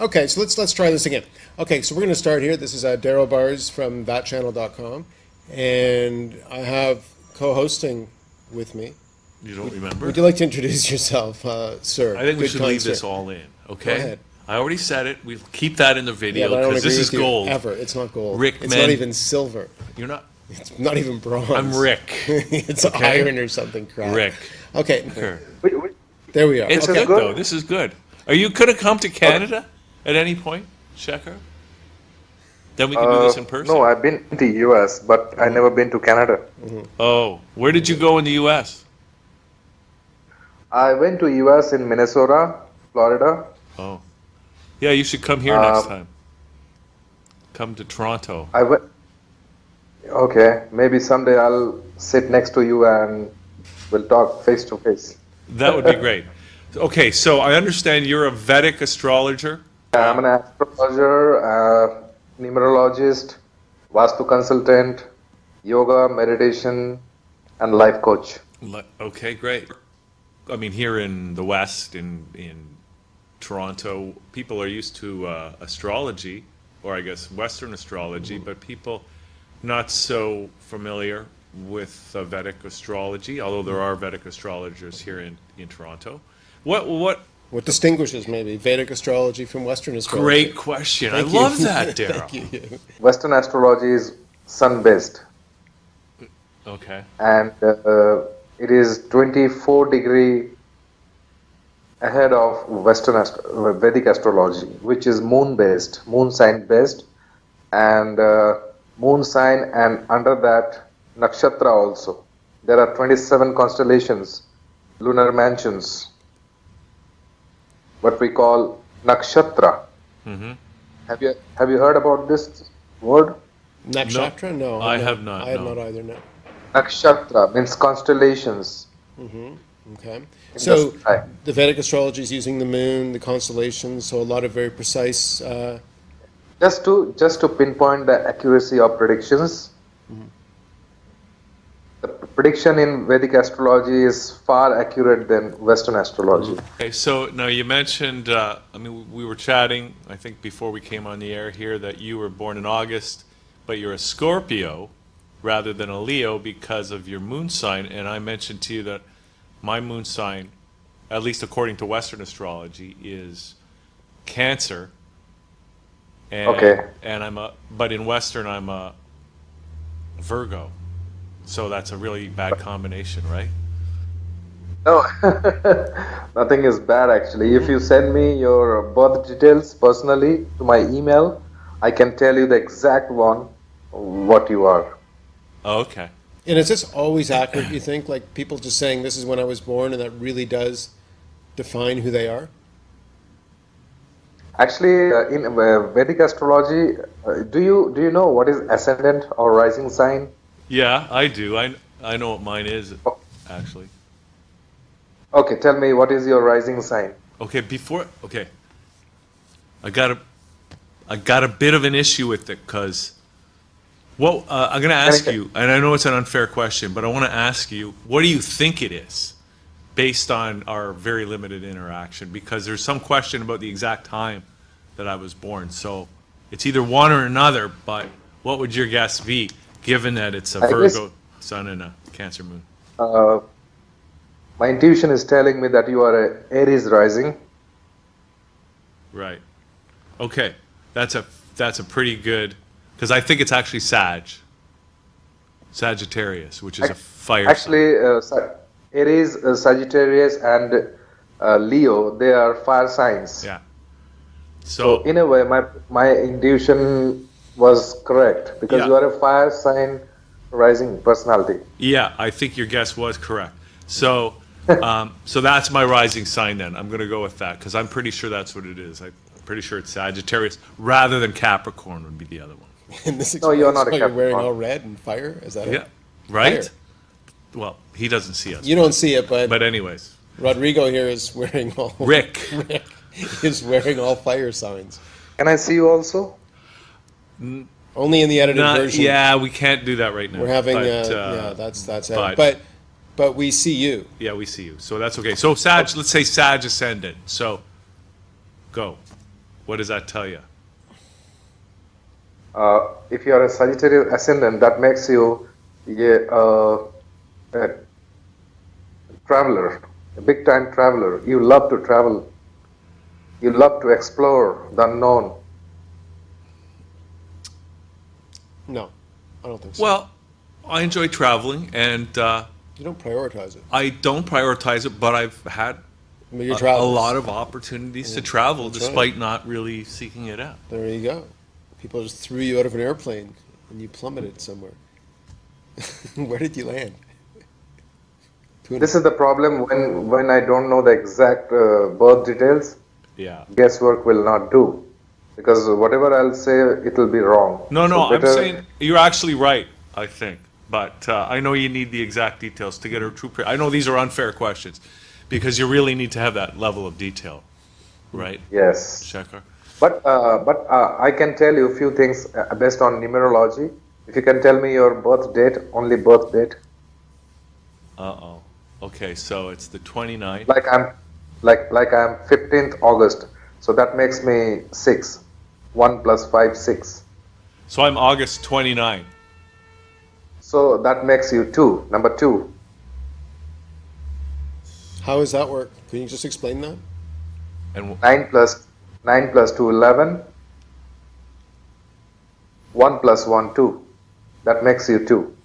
Okay, so let's try this again. Okay, so we're going to start here. This is Daryl Bars from ThatChannel.com, and I have co-hosting with me. You don't remember? Would you like to introduce yourself, sir? I think we Good should kind leave sir. this all in, Go okay? ahead. I already said it. We'll keep that in the Yeah, video but I don't because agree this is with you gold. ever. It's not gold. Rick, it's man. not even silver. You're not. It's not even bronze. I'm Rick. It's Okay. iron or something crap. Rick. Okay, Sure. there we are. It's Okay. good though. This is good. Are you could have come to Canada at any point, Shekhar? Then we can do this in person. No, I've been to US, but I never been to Canada. Oh, where did you go in the U.S.? I went to US in Minnesota, Florida. Oh, yeah. You should come here next time. Come to Toronto. I went. Okay, maybe someday I'll sit next to you and we'll talk face to face. That would be great. Okay, so I understand you're a Vedic astrologer. I'm an astrologer, numerologist, Vastu consultant, yoga, meditation, and life coach. Okay, great. I mean, here in the West, in Toronto, people are used to astrology, or I guess Western astrology, but people not so familiar with Vedic astrology, although there are Vedic astrologers here in Toronto. What distinguishes maybe Vedic astrology from Western astrology? Great question. Thank I you. love that, Daryl. Thank you. Western astrology is sun-based, Okay. and it is 24 degree ahead of Vedic astrology, which is moon-based, moon sign-based, and moon sign, and under that nakshatra also. There are 27 constellations, lunar mansions, what we call nakshatra. Mm-hmm. Have you heard about this word? Nakshatra? No. I have not, I have no. not either, no. Nakshatra means constellations. Okay. in So the sky. the Vedic astrology is using the moon, the constellations, so a lot of very precise. Just to pinpoint the accuracy of predictions. The prediction in Vedic astrology is far accurate than Western astrology. Okay, so now you mentioned, I mean, we were chatting, I think before we came on the air here, that you were born in August, but you're a Scorpio rather than a Leo because of your moon sign. And I mentioned to you that my moon sign, at least according to Western astrology, is Cancer. And, Okay. And but in Western, I'm a Virgo. So that's a really bad combination, right? No, nothing is bad actually. If you send me your birth details personally to my email, I can tell you the exact one, what you are. Oh, okay. And is this always accurate, you think? Like people just saying this is when I was born and that really does define who they are? Actually, in Vedic astrology, do you know what is ascendant or rising sign? Yeah, I do. I know what mine is, actually. Okay, tell me what is your rising sign? Okay, okay. I got a bit of an issue with it because, well, I'm going to ask you, and I know it's an unfair question, but I want to ask you, what do you think it is based on our very limited interaction? Because there's some question about the exact time that I was born. So it's either one or another, but what would your guess be, given that it's a Virgo sun and a Cancer moon? My intuition is telling me that you are a Aries rising. Right. Okay. That's a pretty good, because I think it's actually Sagittarius, which is a fire sign. Actually, Aries, Sagittarius, and Leo, they are fire signs. Yeah. So in a way, my intuition was correct because Yeah. you are a fire sign rising personality. Yeah, I think your guess was correct. So, so that's my rising sign then. I'm going to go with that because I'm pretty sure that's what it is. I'm pretty sure it's Sagittarius rather than Capricorn would be the other one. And this No, you're not a explains why you're wearing Capricorn. all red and fire? Is that Yeah. it? Right? Fire. Well, he doesn't see us. You don't see it, but anyways, Rodrigo here is wearing all... Rick. Rick is wearing all fire signs. Can I see you also? Only in the edited version. Yeah, we can't do that right now. We're having, But, yeah, that's it. but- But we see you. Yeah, we see you. So that's okay. So let's say Sag Ascendant. So, go. What does that tell you? If you are a Sagittarius Ascendant, that makes you a traveler, a big time traveler. You love to travel. You love to explore the unknown. No, I don't think so. Well, I enjoy traveling, and you don't prioritize it. I don't prioritize it, but I've had I mean, you're a travelers. lot of opportunities to travel That's right. despite not really seeking it out. There you go. People just threw you out of an airplane and you plummeted somewhere. Where did you land? Pune. This is the problem when I don't know the exact birth details. Yeah. Guesswork will not do, because whatever I'll say, it will be wrong. No, So I'm better- saying you're actually right, I think. But I know you need the exact details to get a true. I know these are unfair questions because you really need to have that level of detail, right, Yes. Shekhar? But I can tell you a few things based on numerology. If you can tell me your birth date, only birth date. Uh-oh. Okay, so it's the 29th. Like I'm 15th August, so that makes me 6. 1 plus 5, 6. So I'm August 29. So that makes you 2. Number 2. How does that work? Can you just explain that? And 9 plus 2, 11. 1 plus 1, 2. That makes you 2.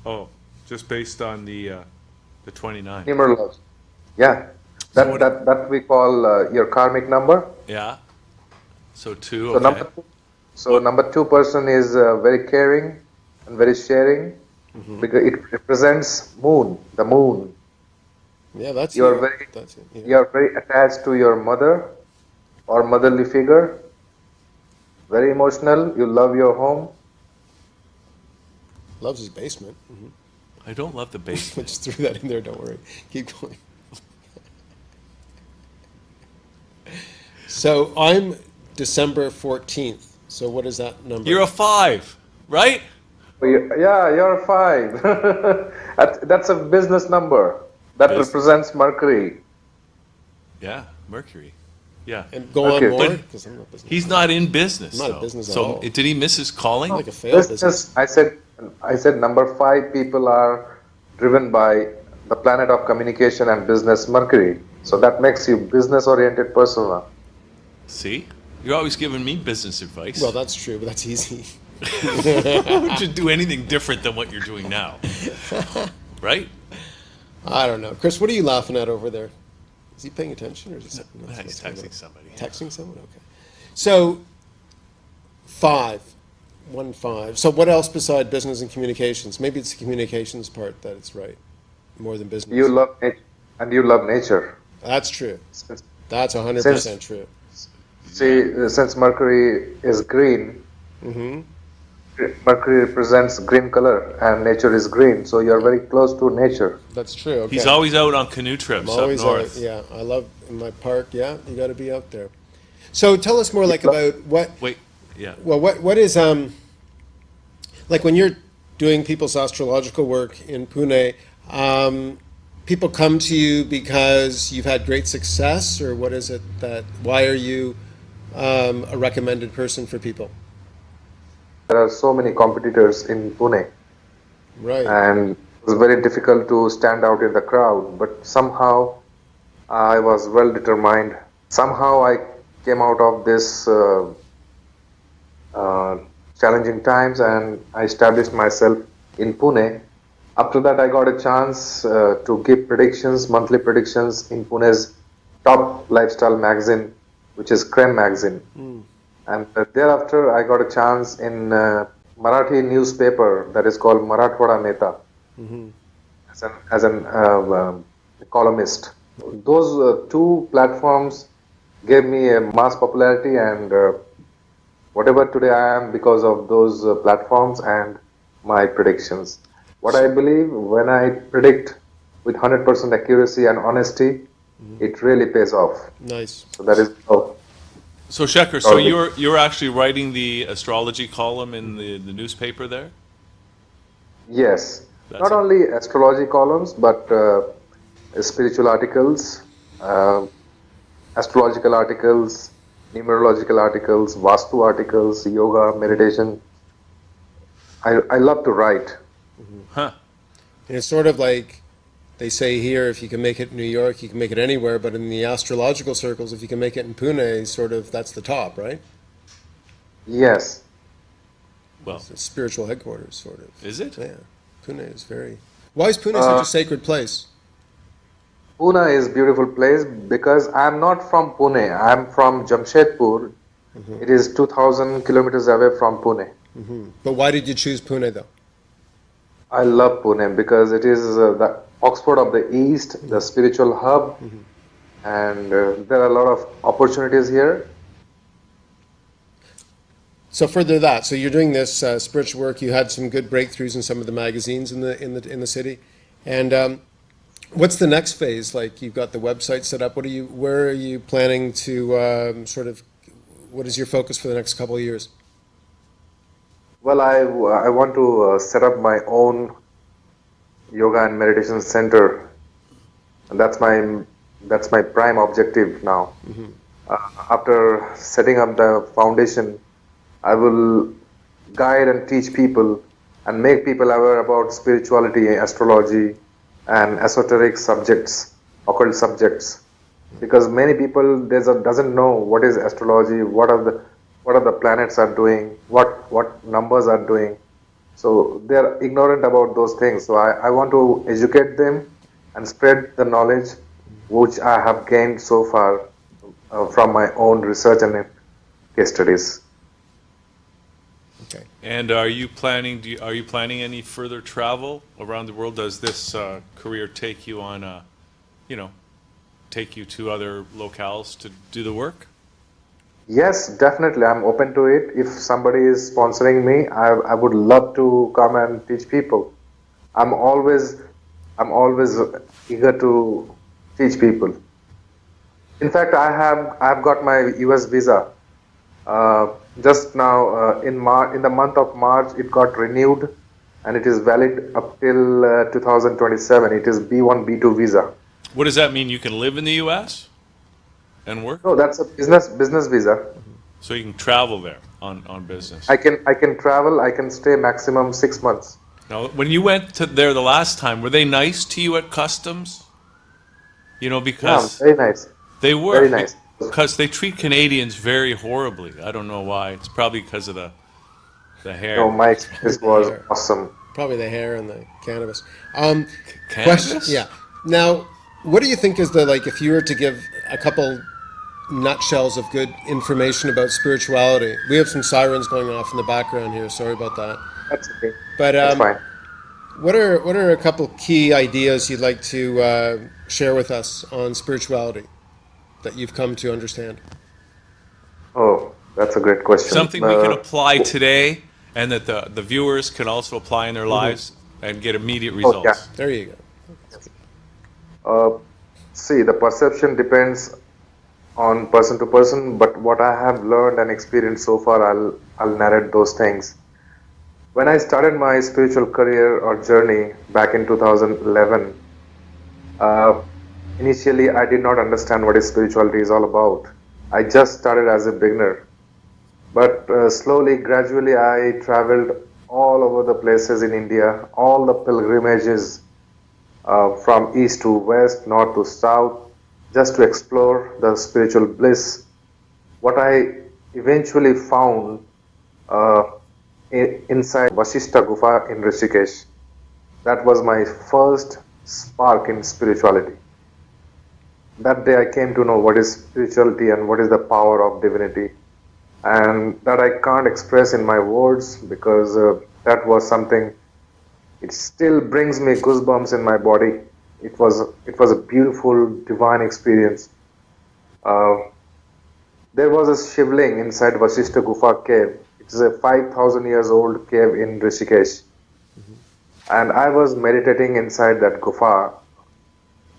oh, just based on the 29. Numerology. Yeah. That we call your karmic number. Yeah. So 2, So okay. number 2 person is very caring and very sharing, because it represents moon, the moon. Yeah, that's You are it. very That's it. Yeah. you are very attached to your mother or motherly figure. Very emotional. You love your home. Loves his basement. I don't love the basement. Just threw that in there. Don't worry. Keep going. So I'm December 14th. So what is that number? You're a 5, right? Yeah, you're 5. That's a business number. That Business. represents Mercury. Yeah, Mercury. Yeah. And go Okay. on more But because I'm not business. He's not in business, Not in though. business at so all. did he miss his calling? like a failed business. I said number 5 people are driven by the planet of communication and business, Mercury. So that makes you business-oriented persona. See? You're always giving me business advice. Well, that's true, but that's easy. Why would you do anything different than what you're doing now? Right? I don't know. Chris, what are you laughing at over there? Is he paying attention or is he something else? He's texting somebody. Texting someone? Okay. So, 5. 1, 5. So what else beside business and communications? Maybe it's the communications part that it's right, more than business. You love nature, and you love nature. That's true. Since- That's 100% true. See, since Mercury is green, Mm-hmm. Mercury represents green color, and nature is green. So you're very close to nature. That's true. Okay. He's always out on canoe trips I'm up always north. out. Yeah, I love in my park. Yeah, you got to be out there. So tell us more, like about what. Wait, yeah. Well, what is like when you're doing people's astrological work in Pune? People come to you because you've had great success, or what is it that? Why are you a recommended person for people? There are so many competitors in Pune, Right. and it was very difficult to stand out in the crowd. But somehow, I was well determined. Somehow, I came out of this challenging times, and I established myself in Pune. After that, I got a chance to give predictions, monthly predictions in Pune's top lifestyle magazine, which is Creme magazine. And thereafter, I got a chance in Marathi newspaper that is called Marathwada Neta as an columnist. Those 2 platforms gave me a mass popularity, and whatever today I am because of those platforms and my predictions. What I believe, when I predict with 100% accuracy and honesty, it really pays off. Nice. So that is how. So Shekhar, so Okay. you're actually writing the astrology column in the newspaper there? Yes, That's not it. only astrology columns, but spiritual articles, astrological articles, numerological articles, Vastu articles, yoga, meditation. I love to write. Huh. And it's sort of like they say here, if you can make it in New York, you can make it anywhere. But in the astrological circles, if you can make it in Pune, sort of that's the top, right? Yes. Well, It's a spiritual headquarters, sort of. is it? Yeah, Pune is very. Why is Pune such a sacred place? Pune is beautiful place because I'm not from Pune. I'm from Jamshedpur. It is 2,000 kilometers away from Pune. But why did you choose Pune, though? I love Pune because it is the Oxford of the East, the spiritual hub, and there are a lot of opportunities here. So further that, so you're doing this spiritual work. You had some good breakthroughs in some of the magazines in the city, and what's the next phase? Like you've got the website set up. Where are you planning to sort of? What is your focus for the next couple of years? Well, I want to set up my own yoga and meditation center, and that's my prime objective now. After setting up the foundation, I will guide and teach people and make people aware about spirituality, astrology, and esoteric subjects, occult subjects. Because many people doesn't know what is astrology, what are the planets are doing, what numbers are doing. So they are ignorant about those things. So I want to educate them and spread the knowledge which I have gained so far from my own research and case studies. Okay. And are you planning any further travel around the world? Does this career take you on take you to other locales to do the work? Yes, definitely. I'm open to it. If somebody is sponsoring me, I would love to come and teach people. I'm always eager to teach people. In fact, I've got my US visa. Just now in the month of March, it got renewed, and it is valid up till 2027. It is B1 B2 visa. What does that mean? You can live in the U.S. and work? No, that's a business visa. So you can travel there on business. I can travel. I can stay maximum 6 months. Now, when you went to there the last time, were they nice to you at customs? Yeah, Because very nice. they were. Very nice. Because they treat Canadians very horribly. I don't know why. It's probably because of the hair. No, my experience was awesome. Probably the hair and the cannabis. Cannabis? Yeah. Now, what do you think is if you were to give a couple nutshells of good information about spirituality? We have some sirens going off in the background here. Sorry about that. That's okay. But That's fine. what are a couple key ideas you'd like to share with us on spirituality that you've come to understand? Oh, that's a great question. Something we can apply today and that the viewers can also apply in their lives and get immediate results. yeah. There you go. See, the perception depends on person to person, but what I have learned and experienced so far, I'll narrate those things. When I started my spiritual career or journey back in 2011, initially I did not understand what spirituality is all about. I just started as a beginner. But slowly, gradually, I traveled all over the places in India, all the pilgrimages from east to west, north to south, just to explore the spiritual bliss. What I eventually found inside Vasishtha Gufa in Rishikesh, that was my first spark in spirituality. That day I came to know what is spirituality and what is the power of divinity. And that I can't express in my words because that was something, it still brings me goosebumps in my body. It was a beautiful, divine experience. There was a shivling inside Vasishtha Gufa cave. It's a 5,000 years old cave in Rishikesh. And I was meditating inside that gufa.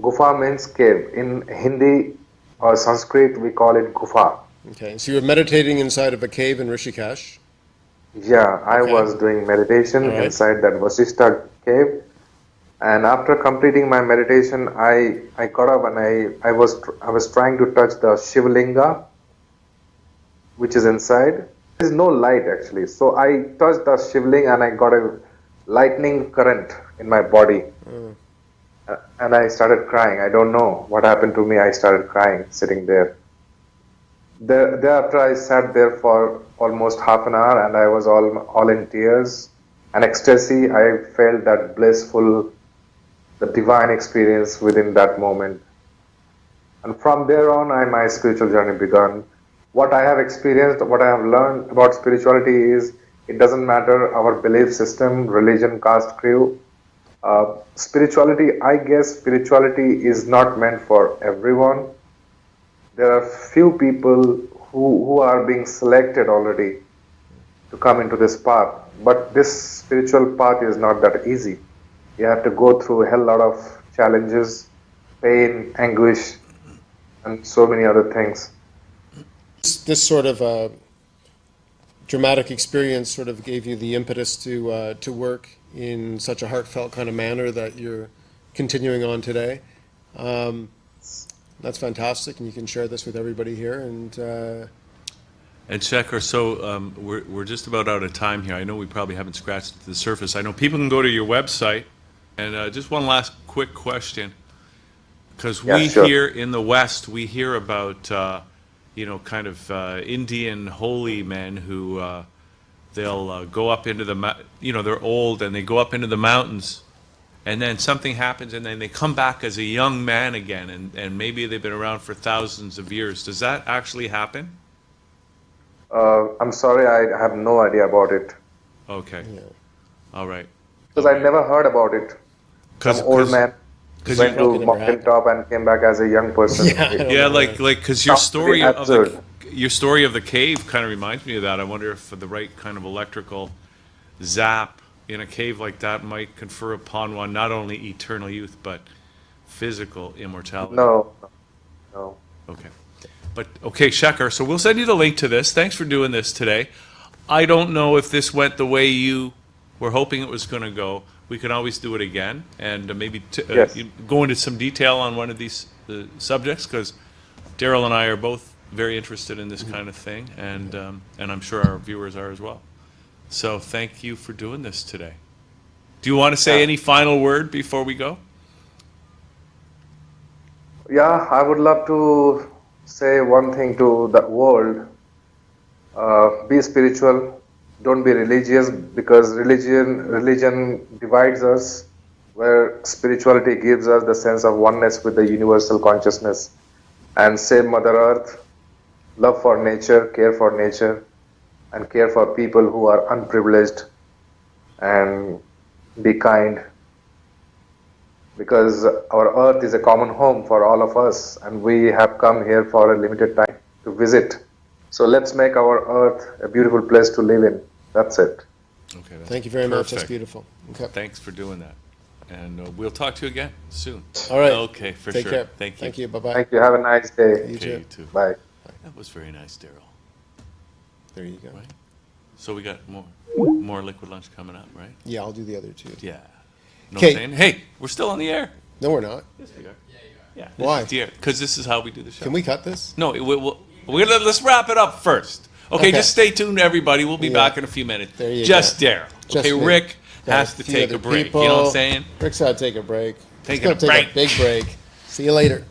Gufa means cave. In Hindi or Sanskrit, we call it gufa. Okay, so you're meditating inside of a cave in Rishikesh. Yeah, I Okay. was doing meditation All right. inside that Vasishtha cave. And after completing my meditation, I got up and I was trying to touch the Shivlinga. which is inside. There's no light actually. So I touched the shivling and I got a lightning current in my body. And I started crying. I don't know what happened to me. I started crying sitting there. Thereafter, I sat there for almost half an hour and I was all in tears and ecstasy. I felt that blissful, the divine experience within that moment. And from there on, my spiritual journey began. What I have experienced, what I have learned about spirituality is it doesn't matter our belief system, religion, caste, creed. Spirituality, I guess spirituality is not meant for everyone. There are few people who are being selected already to come into this path. But this spiritual path is not that easy. You have to go through a hell lot of challenges, pain, anguish, and so many other things. This sort of dramatic experience sort of gave you the impetus to work in such a heartfelt kind of manner that you're continuing on today. That's fantastic, and you can share this with everybody here. And Shekhar, so we're just about out of time here. I know we probably haven't scratched the surface. I know people can go to your website. And just one last quick question, because here in the West, we hear about, kind of Indian holy men who they'll go up into they're old and they go up into the mountains, and then something happens and then they come back as a young man again, and maybe they've been around for thousands of years. Does that actually happen? I'm sorry, I have no idea about it. Okay. Yeah. All right. Because I never heard about it. Some old man went to mountain top and came back as a young person. Yeah, like because your story of the cave kind of reminds me of that. I wonder if the right kind of electrical zap in a cave like that might confer upon one not only eternal youth but physical immortality. No. Okay. But okay, Shekhar, so we'll send you the link to this. Thanks for doing this today. I don't know if this went the way you were hoping it was going to go. We can always do it again and maybe go into some detail on one of these subjects, because Daryl and I are both very interested in this kind of thing, and I'm sure our viewers are as well. So thank you for doing this today. Do you want to say any final word before we go? Yeah, I would love to say one thing to the world. Be spiritual. Don't be religious, because religion divides us, where spirituality gives us the sense of oneness with the universal consciousness. And save Mother Earth, love for nature, and care for people who are unprivileged, and be kind. Because our Earth is a common home for all of us, and we have come here for a limited time to visit. So let's make our Earth a beautiful place to live in. That's it. Okay. Thank you very much. That's beautiful. Okay. Thanks for doing that. And we'll talk to you again soon. All right. Okay, for sure. Take care. Thank you. Thank you. Bye-bye. Thank you. Have a nice day. You You too. Bye. That was very nice, Daryl. There you go. Right? So we got more liquid lunch coming up, right? Yeah, I'll do the other two. Yeah. No Okay. saying, hey, we're still on the air. No, we're not. Yes, we are. Yeah. Why? Because this is how we do the show. Can we cut this? No, let's wrap it up first. Okay, just stay tuned, everybody. We'll be back in a few minutes. There you just go. Daryl. Just okay, me. Rick Got has to few take other a break. people. You know what I'm saying? Rick's got to take a break. Taking He's gonna a take a big break. See you later.